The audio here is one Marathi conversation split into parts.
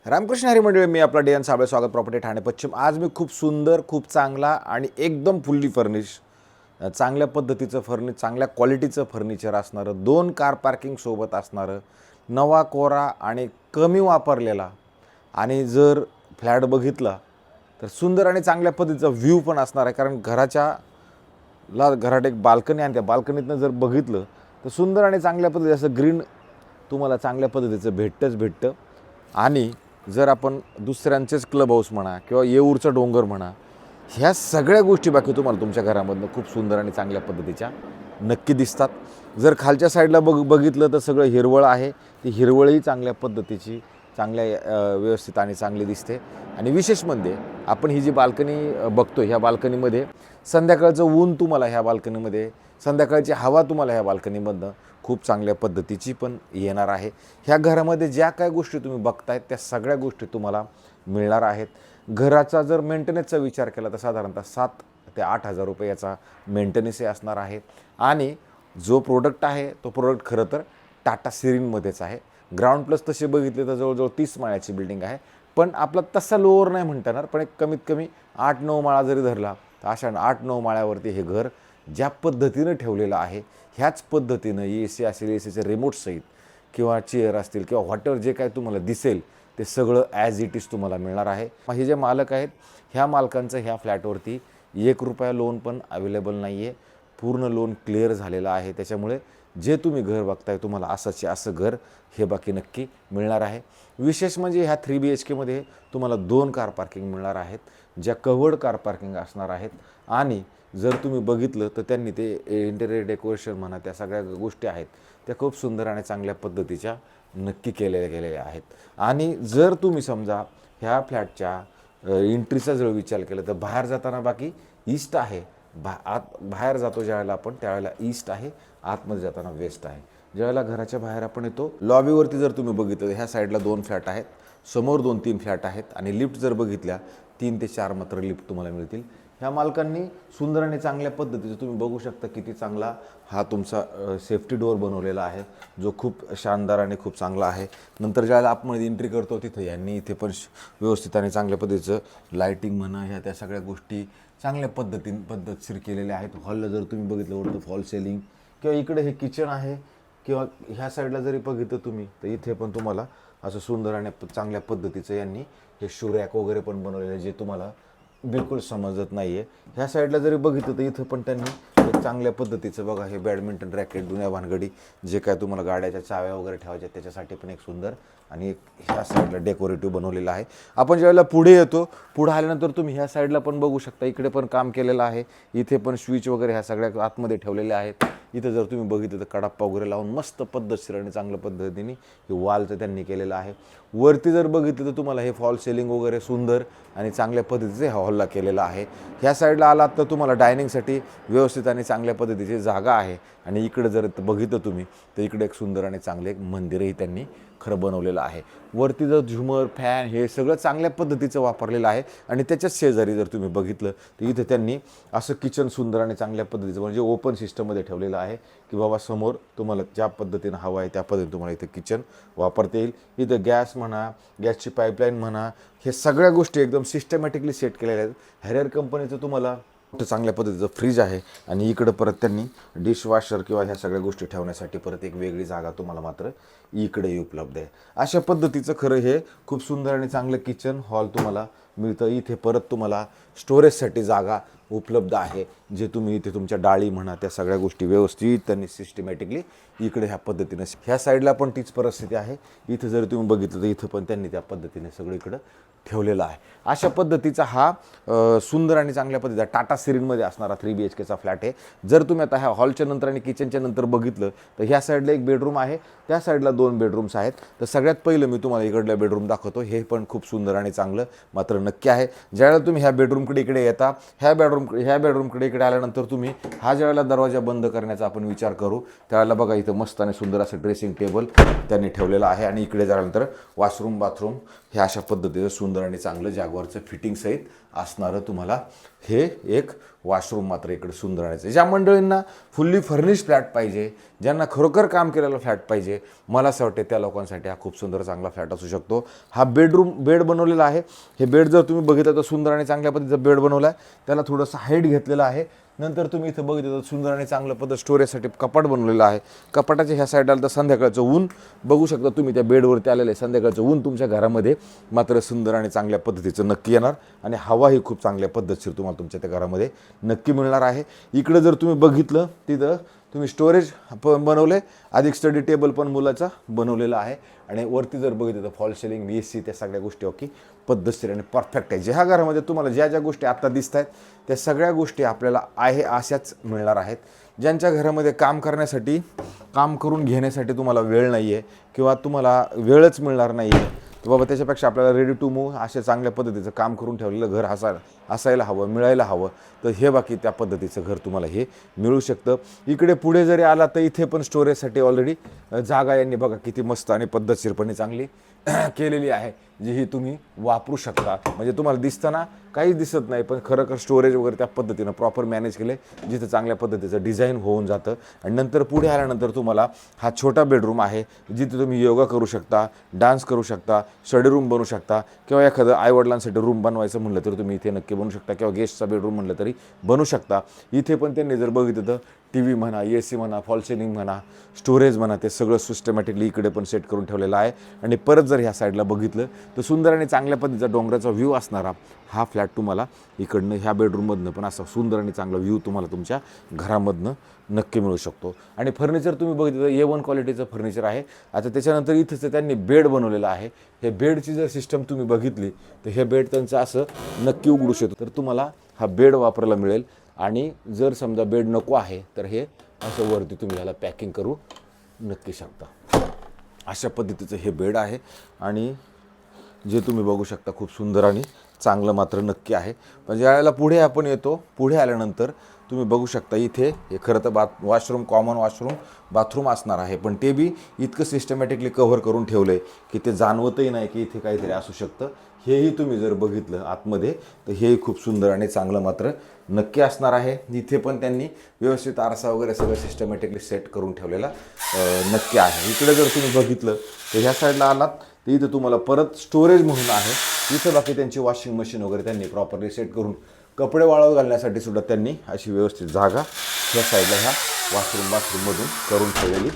रामकृष्ण हरी मंडळी, मी आपला DN साबळे, स्वागत प्रॉपर्टी ठाणे पश्चिम। आज मी खूप सुंदर, खूप चांगला आणि एकदम फुल्ली फर्निश, चांगल्या पद्धतीचं फर्निचर, चांगल्या क्वालिटीचं फर्निचर असणारं, 2 कार पार्किंग सोबत असणारं, नवा कोरा आणि कमी वापरलेला, आणि जर फ्लॅट बघितला तर सुंदर आणि चांगल्या पद्धतीचा व्ह्यू पण असणार आहे। कारण घरात एक बाल्कनी आहे, त्या बाल्कनीतनं जर बघितलं तर सुंदर आणि चांगल्या पद्धतीचं असं ग्रीन तुम्हाला चांगल्या पद्धतीचं भेटतं। आणि जर आपण दुसऱ्यांचेच क्लब हाऊस म्हणा किंवा येऊरचा डोंगर म्हणा, ह्या सगळ्या गोष्टी बाकी तुम्हाला तुमच्या घरामधनं खूप सुंदर आणि चांगल्या पद्धतीच्या नक्की दिसतात। जर खालच्या साईडला बघितलं तर सगळं हिरवळ आहे, ती हिरवळही चांगल्या पद्धतीची, चांगल्या व्यवस्थित आणि चांगली दिसते। आणि विशेष म्हणजे आपण ही जी बाल्कनी बघतो, ह्या बाल्कनीमध्ये संध्याकाळचं ऊन तुम्हाला ह्या बाल्कनीमध्ये, संध्याकाळची हवा तुम्हाला ह्या बाल्कनीमधनं खूप चांगल्या पद्धतीची पण येणार आहे। ह्या घरामध्ये ज्या काय गोष्टी तुम्ही बघतायत त्या सगळ्या गोष्टी तुम्हाला मिळणार आहेत। घराचा जर मेंटेनन्सचा विचार केला तर साधारणतः 7 ते 8 हजार रुपये याचा मेंटेनन्सही असणार आहे। आणि जो प्रोडक्ट आहे तो प्रोडक्ट खरं तर टाटा सिरीनमध्येच आहे। ग्राउंड प्लस तसे बघितले तर जवळजवळ 30 माळ्याची बिल्डिंग आहे, पण आपला तसा लोअर नाही म्हणता येणार, पण एक कमीत कमी 8-9 माळा जरी धरला तर अशा 8-9 माळ्यावरती हे घर ज्या पद्धतीनं ठेवलेलं आहे, ह्याच पद्धतीनं AC असेल, ACचे रिमोट सहित किंवा चेअर असतील किंवा व्हॉटेवर जे काय तुम्हाला दिसेल ते सगळं ॲज इट इज तुम्हाला मिळणार आहे। हे जे मालक आहेत, ह्या मालकांचं ह्या फ्लॅटवरती ₹1 लोन पण अवेलेबल नाही आहे, पूर्ण लोन क्लिअर झालेलं आहे। त्याच्यामुळे जे तुम्ही घर बघताय तुम्हाला असं घर हे बाकी नक्की मिळणार आहे। विशेष म्हणजे ह्या 3 BHK मध्ये तुम्हाला 2 कार पार्किंग मिळणार आहेत, ज्या कव्हर्ड कार पार्किंग असणार आहेत। आणि जर तुम्ही बघितलं तर त्यांनी ते इंटेरियर डेकोरेशन म्हणा, त्या सगळ्या गोष्टी आहेत त्या खूप सुंदर आणि चांगल्या पद्धतीच्या नक्की गेलेल्या आहेत। आणि जर तुम्ही समजा ह्या फ्लॅटच्या एंट्रीचा जर विचार केला तर बाहेर जाताना बाकी ईस्ट आहे, बाहेर जातो ज्यावेळेला आपण त्यावेळेला ईस्ट आहे, आतमध्ये जाताना वेस्ट आहे। ज्यावेळेला घराच्या बाहेर आपण येतो, लॉबीवरती जर तुम्ही बघितलं ह्या साईडला 2 फ्लॅट आहेत, समोर 2-3 फ्लॅट आहेत, आणि लिफ्ट जर बघितल्या 3 ते 4 मात्र लिफ्ट तुम्हाला मिळतील। ह्या मालकांनी सुंदर आणि चांगल्या पद्धतीचं तुम्ही बघू शकता किती चांगला हा तुमचा सेफ्टी डोअर बनवलेला आहे, जो खूप शानदार आणि खूप चांगला आहे। नंतर ज्यावेळेला आतमध्ये एंट्री करतो तिथं यांनी इथे पण व्यवस्थित आणि चांगल्या पद्धतीचं लाईटिंग म्हणा, ह्या त्या सगळ्या गोष्टी चांगल्या पद्धतशीर केलेल्या आहेत। हॉलला जर तुम्ही बघितलं वरतं फॉल सेलिंग, किंवा इकडे हे किचन आहे, किंवा ह्या साईडला जरी बघितलं तुम्ही तर इथे पण तुम्हाला असं सुंदर आणि चांगल्या पद्धतीचं यांनी हे शूरॅक वगैरे पण बनवलेलं आहे, जे तुम्हाला बिलकुल समजत नाही आहे। ह्या साईडला जरी बघितलं तर इथं पण त्यांनी एक चांगल्या पद्धतीचं बघा, हे बॅडमिंटन रॅकेट, दुनिया भानगडी, जे काय तुम्हाला गाड्याच्या चाव्या वगैरे ठेवायच्या त्याच्यासाठी पण एक सुंदर आणि एक ह्या साईडला डेकोरेटिव्ह बनवलेलं आहे। आपण ज्यावेळेला पुढे येतो, पुढे आल्यानंतर तुम्ही ह्या साईडला पण बघू शकता, इकडे पण काम केलेलं आहे, इथे पण स्विच वगैरे ह्या सगळ्या आतमध्ये ठेवलेले आहेत। इथं जर तुम्ही बघितलं तर कडाप्पा वगैरे लावून मस्त पद्धतशीर आणि चांगल्या पद्धतीने हे वॉलचं त्यांनी केलेलं आहे। वरती जर बघितलं तर तुम्हाला हे फॉल सेलिंग वगैरे सुंदर आणि चांगल्या पद्धतीचे हॉलला केलेलं आहे। ह्या साईडला आलात तर तुम्हाला डायनिंगसाठी व्यवस्थित आणि चांगल्या पद्धतीची जागा आहे। आणि इकडे जर बघितलं तुम्ही तर इकडे एक सुंदर आणि चांगले एक मंदिरही त्यांनी खरं बनवलेलं आहे। वरती जर झुमर, फॅन हे सगळं चांगल्या पद्धतीचं वापरलेलं आहे। आणि त्याच्याच शेजारी जर तुम्ही बघितलं तर इथे त्यांनी असं किचन सुंदर आणि चांगल्या पद्धतीचं म्हणजे ओपन सिस्टममध्ये ठेवलेलं आहे, की बाबा समोर तुम्हाला ज्या पद्धतीनं हवं आहे त्या पद्धतीने तुम्हाला इथे किचन वापरता येईल। इथं गॅस म्हणा, गॅसची पाईपलाईन म्हणा, हे सगळ्या गोष्टी एकदम सिस्टमॅटिकली सेट केलेल्या आहेत। हॅरियर कंपनीचं तुम्हाला चांगल्या पद्धतीचं फ्रीज आहे, आणि इकडं परत त्यांनी डिशवॉशर किंवा ह्या सगळ्या गोष्टी ठेवण्यासाठी परत एक वेगळी जागा तुम्हाला मात्र इकडे उपलब्ध आहे। अशा पद्धतीचं खरं हे खूप सुंदर आणि चांगलं किचन हॉल तुम्हाला मिळतं। इथे परत तुम्हाला स्टोरेजसाठी जागा उपलब्ध आहे, जे तुम्ही इथे तुमच्या डाळी म्हणा त्या सगळ्या गोष्टी व्यवस्थित त्यांनी सिस्टमॅटिकली इकडे ह्या पद्धतीनं, ह्या साईडला पण तीच परिस्थिती आहे। इथं जर तुम्ही बघितलं तर इथं पण त्यांनी त्या पद्धतीने सगळीकडं ठेवलेला आहे। अशा पद्धतीचा हा सुंदर आणि चांगल्या पद्धतीचा टाटा सिरीनमध्ये असणारा 3 BHKचा फ्लॅट आहे। जर तुम्ही आता ह्या हॉलच्या नंतर आणि किचनच्या नंतर बघितलं तर ह्या साईडला एक बेडरूम आहे, त्या साईडला 2 बेडरूम्स आहेत। तर सगळ्यात पहिलं मी तुम्हाला इकडल्या बेडरूम दाखवतो, हे पण खूप सुंदर आणि चांगलं मात्र नक्की आहे। ज्यावेळेला तुम्ही ह्या बेडरूमकडे इकडे येता, ह्या बेडरूमकडे इकडे आल्यानंतर तुम्ही हा ज्यावेळेला दरवाजा बंद करण्याचा आपण विचार करू त्यावेळेला बघा इथं मस्त आणि सुंदर असं ड्रेसिंग टेबल त्यांनी ठेवलेलं आहे। आणि इकडे झाल्यानंतर वॉशरूम, बाथरूम हे अशा पद्धतीचं सुंदर आणि चांगलं जॅग्वारचं फिटिंग सहित असणारं तुम्हाला हे एक वॉशरूम मात्र इकडे सुंदर आणायचं. ज्या मंडळींना फुल्ली फर्निश फ्लॅट पाहिजे, ज्यांना खरोखर काम केलेला फ्लॅट पाहिजे, मला असं वाटते त्या लोकांसाठी हा खूप सुंदर चांगला फ्लॅट असू शकतो. हा बेड बनवलेला आहे. हे बेड जर तुम्ही बघितलं तर सुंदर आणि चांगल्या पद्धतीचा बेड बनवला आहे. त्याला थोडंसं हाईट घेतलेलं आहे. नंतर तुम्ही इथं बघितलं तर सुंदर आणि चांगलं पद्धत स्टोरेजसाठी कपाट बनवलेलं आहे. कपाटाच्या ह्या साईडला तर संध्याकाळचं ऊन बघू शकता तुम्ही, त्या बेडवरती आलेलं आहे. संध्याकाळचं ऊन तुमच्या घरामध्ये मात्र सुंदर आणि चांगल्या पद्धतीचं नक्की येणार आणि हवा ही खूप चांगल्या पद्धतशीर तुम्हाला तुमच्या त्या घरामध्ये नक्की मिळणार आहे. इकडे जर तुम्ही बघितलं तिथं तुम्ही स्टोरेज पण बनवले, अधिक स्टडी टेबल पण मुलाचा बनवलेला आहे. आणि वरती जर बघितलं तर फॉल सिलिंग, AC त्या सगळ्या गोष्टी ओके पद्धतशीर आणि परफेक्ट आहे. ज्या घरामध्ये तुम्हाला ज्या ज्या गोष्टी आत्ता दिसत आहेत त्या सगळ्या गोष्टी आपल्याला आहे अशाच मिळणार आहेत. ज्यांच्या घरामध्ये काम करण्यासाठी, काम करून घेण्यासाठी तुम्हाला वेळ नाही आहे किंवा तुम्हाला वेळच मिळणार नाही आहे, तर बाबा त्याच्यापेक्षा आपल्याला रेडी टू मूव्ह अशा चांगल्या पद्धतीचं काम करून ठेवलेलं घर असायला हवं, मिळायला हवं, तर हे बाकी त्या पद्धतीचं घर तुम्हाला हे मिळू शकतं. इकडे पुढे जरी आला तर इथे पण स्टोरेजसाठी ऑलरेडी जागा यांनी बघा किती मस्त आणि पद्धतशीरपणे चांगली केलेली आहे, जी ही तुम्ही वापरू शकता. म्हणजे तुम्हाला दिसताना काहीच दिसत नाही, पण खरं स्टोरेज वगैरे त्या पद्धतीनं प्रॉपर मॅनेज केले, जिथं चांगल्या पद्धतीचं डिझाईन होऊन जातं. आणि नंतर पुढे आल्यानंतर तुम्हाला हा छोटा बेडरूम आहे, जिथे तुम्ही योगा करू शकता, डान्स करू शकता, स्टडी रूम बनवू शकता किंवा एखादं आईवडिलांसाठी रूम बनवायचं म्हणलं तर तुम्ही इथे नक्की बनवू शकता किंवा गेस्टचा बेडरूम म्हणलं तरी बनवू शकता. इथे पण त्यांनी जर बघितलं तर TV म्हणा, AC म्हणा, फॉल सिलिंग म्हणा, स्टोरेज म्हणा, ते सगळं सिस्टमॅटिकली इकडे पण सेट करून ठेवलेलं आहे. आणि परत जर ह्या साईडला बघितलं तर सुंदर आणि चांगल्या पद्धतीचा डोंगराचा व्ह्यू असणारा हा फ्लॅट तुम्हाला इकडनं ह्या बेडरूममधनं पण असा सुंदर आणि चांगला व्ह्यू तुम्हाला तुमच्या घरामधनं नक्की मिळू शकतो. आणि फर्निचर तुम्ही बघितलं तर A1 क्वालिटीचं फर्निचर आहे. आता त्याच्यानंतर इथंच त्यांनी बेड बनवलेलं आहे. हे बेडची जर सिस्टम तुम्ही बघितली तर हे बेड त्यांचं असं नक्की उघडू शकतो, तर तुम्हाला हा बेड वापरायला मिळेल. आणि जर समजा बेड नको आहे तर हे असं वरती तुम्ही ह्याला पॅकिंग करू नक्की शकता. अशा पद्धतीचं हे बेड आहे आणि जे तुम्ही बघू शकता खूप सुंदर आणि चांगलं मात्र नक्की आहे. पण ज्या वेळेला पुढे आपण येतो, पुढे आल्यानंतर तुम्ही बघू शकता इथे हे खरं तर वॉशरूम, कॉमन वॉशरूम, बाथरूम असणार आहे, पण ते बी इतकं सिस्टमॅटिकली कव्हर करून ठेवलं आहे की ते जाणवतही नाही की इथे काहीतरी असू शकतं. हेही तुम्ही जर बघितलं आतमध्ये तर हेही खूप सुंदर आणि चांगलं मात्र नक्की असणार आहे. इथे पण त्यांनी व्यवस्थित आरसा वगैरे सगळं सिस्टमॅटिकली सेट करून ठेवलेला नक्की आहे. इकडे जर तुम्ही बघितलं तर ह्या साईडला आलात तर इथं तुम्हाला परत स्टोरेज म्हणून आहे. इथं बाकी त्यांची वॉशिंग मशीन वगैरे त्यांनी प्रॉपरली सेट करून कपडे वाळत घालण्यासाठी सुद्धा त्यांनी अशी व्यवस्थित जागा ह्या साईडला ह्या बाथरूममधून करून ठेवलेली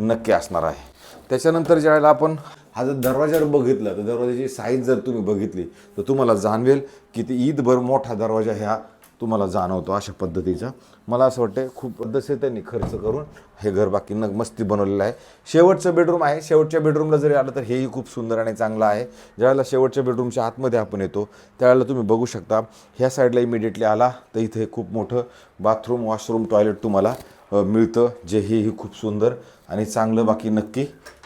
नक्की असणार आहे. त्याच्यानंतर ज्यावेळेला आपण हा जर दरवाजा बघितला तर दरवाजाची साईज जर तुम्ही बघितली तर तुम्हाला जाणवेल की ती ईदभर मोठा दरवाजा ह्या तुम्हाला जाणवतो अशा पद्धतीचा. मला असं वाटतं खूप पद्धतशीर त्यांनी खर्च करून हे घर बाकी मस्ती बनवलेलं आहे. शेवटचं बेडरूम आहे. शेवटच्या बेडरूमला जरी आलं तर हेही खूप सुंदर आणि चांगलं आहे. ज्यावेळेला शेवटच्या बेडरूमच्या आतमध्ये आपण येतो त्यावेळेला तुम्ही बघू शकता ह्या साईडला इमिडिएटली आला तर इथे खूप मोठं बाथरूम, वॉशरूम, टॉयलेट तुम्हाला मिळतं, जे ही खूप सुंदर आणि चांगलं बाकी नक्की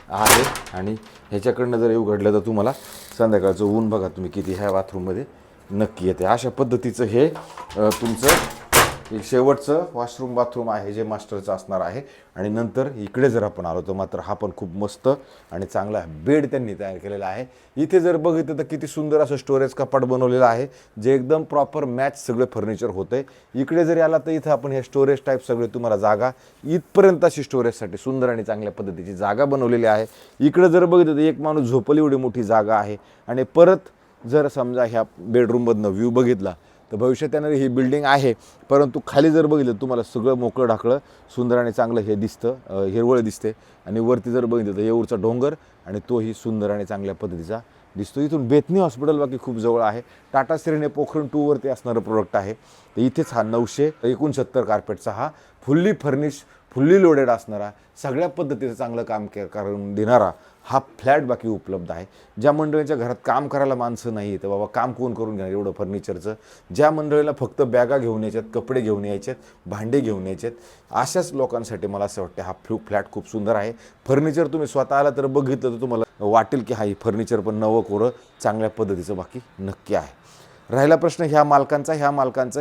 आहे. आणि ह्याच्याकडनं जर उघडलं तर तुम्हाला संध्याकाळचं ऊन बघा तुम्ही किती ह्या बाथरूममध्ये नक्की येते. अशा पद्धतीचं हे तुमचं एक शेवटचं वॉशरूम, बाथरूम आहे जे मास्टरचं असणार आहे. आणि नंतर इकडे जर आपण आलो तर मात्र हा पण खूप मस्त आणि चांगला बेड त्यांनी तयार केलेला आहे. इथे जर बघितलं तर किती सुंदर असं स्टोरेज कपाट बनवलेलं आहे, जे एकदम प्रॉपर मॅच सगळे फर्निचर होतं आहे. इकडे जरी आला तर इथं आपण हे स्टोरेज टाईप सगळे तुम्हाला जागा इथपर्यंत अशी स्टोरेजसाठी सुंदर आणि चांगल्या पद्धतीची जागा बनवलेली आहे. इकडे जर बघितलं तर एक माणूस झोपल एवढी मोठी जागा आहे. आणि परत जर समजा ह्या बेडरूममधनं व्ह्यू बघितला तर भविष्यात येणारी ही बिल्डिंग आहे, परंतु खाली जर बघितलं तुम्हाला सगळं मोकळं ढाकळं सुंदर आणि चांगलं हे दिसतं, हिरवळ दिसते. आणि वरती जर बघितलं तर येऊरचा डोंगर आणि तोही सुंदर आणि चांगल्या पद्धतीचा दिसतो. इथून बेतनी हॉस्पिटल बाकी खूप जवळ आहे. टाटा श्रीने पोखरण 2 वरती असणारं प्रोडक्ट आहे. तर इथेच हा 969 कार्पेटचा हा फुल्ली फर्निश, फुल्ली लोडेड असणारा, सगळ्या पद्धतीचं चांगलं काम करून देणारा हा फ्लॅट बाकी उपलब्ध आहे. ज्या मंडळींच्या घरात काम करायला माणसं नाही तर बाबा काम कोण करून घेणार एवढं फर्निचरचं, ज्या मंडळीला फक्त बॅगा घेऊन यायच्यात, कपडे घेऊन यायचेत, भांडे घेऊन यायचेत, अशाच लोकांसाठी मला असं वाटतं हा फ्लॅट खूप सुंदर आहे. फर्निचर तुम्ही स्वतः आला तर बघितलं तर तुम्हाला वाटेल की हा फर्निचर पण नवं कोरं चांगल्या पद्धतीचं बाकी नक्की आहे. राहिला प्रश्न ह्या मालकांचा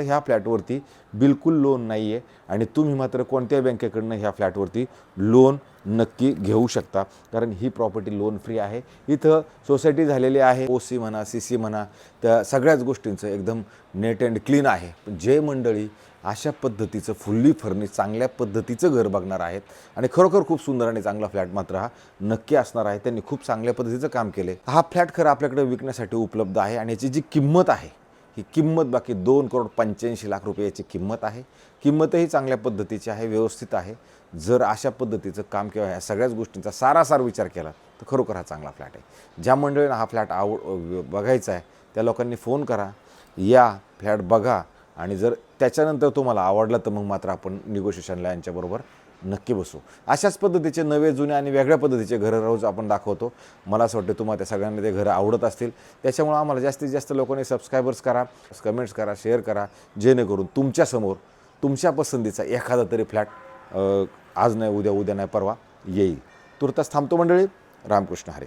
ह्या फ्लॅटवरती बिलकुल लोन नाही आहे आणि तुम्ही मात्र कोणत्या बँकेकडनं ह्या फ्लॅटवरती लोन नक्की घेऊ शकता, कारण ही प्रॉपर्टी लोन फ्री आहे. इथं सोसायटी झालेली आहे, OC म्हणा CC म्हणा, त्या सगळ्याच गोष्टींचं एकदम नेट अँड क्लीन आहे. जे मंडळी अशा पद्धतीचं फुल्ली फर्निश चांगल्या पद्धतीचं घर बघणार आहेत आणि खरोखर खूप सुंदर आणि चांगला फ्लॅट मात्र हा नक्की असणार आहे, त्यांनी खूप चांगल्या पद्धतीचं काम केलं आहे. हा फ्लॅट खरं आपल्याकडे विकण्यासाठी उपलब्ध आहे आणि याची जी किंमत आहे ही किंमत बाकी 2,85,00,000 रुपये याची किंमत आहे. किंमतही चांगल्या पद्धतीची आहे, व्यवस्थित आहे. जर अशा पद्धतीचं काम किंवा ह्या सगळ्याच गोष्टींचा सारासार विचार केला तर खरोखर हा चांगला फ्लॅट आहे. ज्या मंडळींना हा फ्लॅट बघायचा आहे त्या लोकांनी फोन करा, या फ्लॅट बघा आणि जर त्याच्यानंतर तुम्हाला आवडला तर मग मात्र आपण निगोशिएशनला यांच्याबरोबर नक्की बसू. अशाच पद्धतीचे नवे जुने आणि वेगळ्या पद्धतीचे घरं रोज आपण दाखवतो. मला असं वाटतं तुम्हाला त्या सगळ्यांना ते घरं आवडत असतील. त्याच्यामुळं आम्हाला जास्तीत जास्त लोकांनी सबस्क्रायबर्स करा, कमेंट्स करा, शेअर करा, जेणेकरून तुमच्यासमोर तुमच्या पसंतीचा एखादा तरी फ्लॅट आज नाही उद्या, उद्या नाही परवा येईल. तुर्तास थांबतो मंडळी. रामकृष्ण हरी.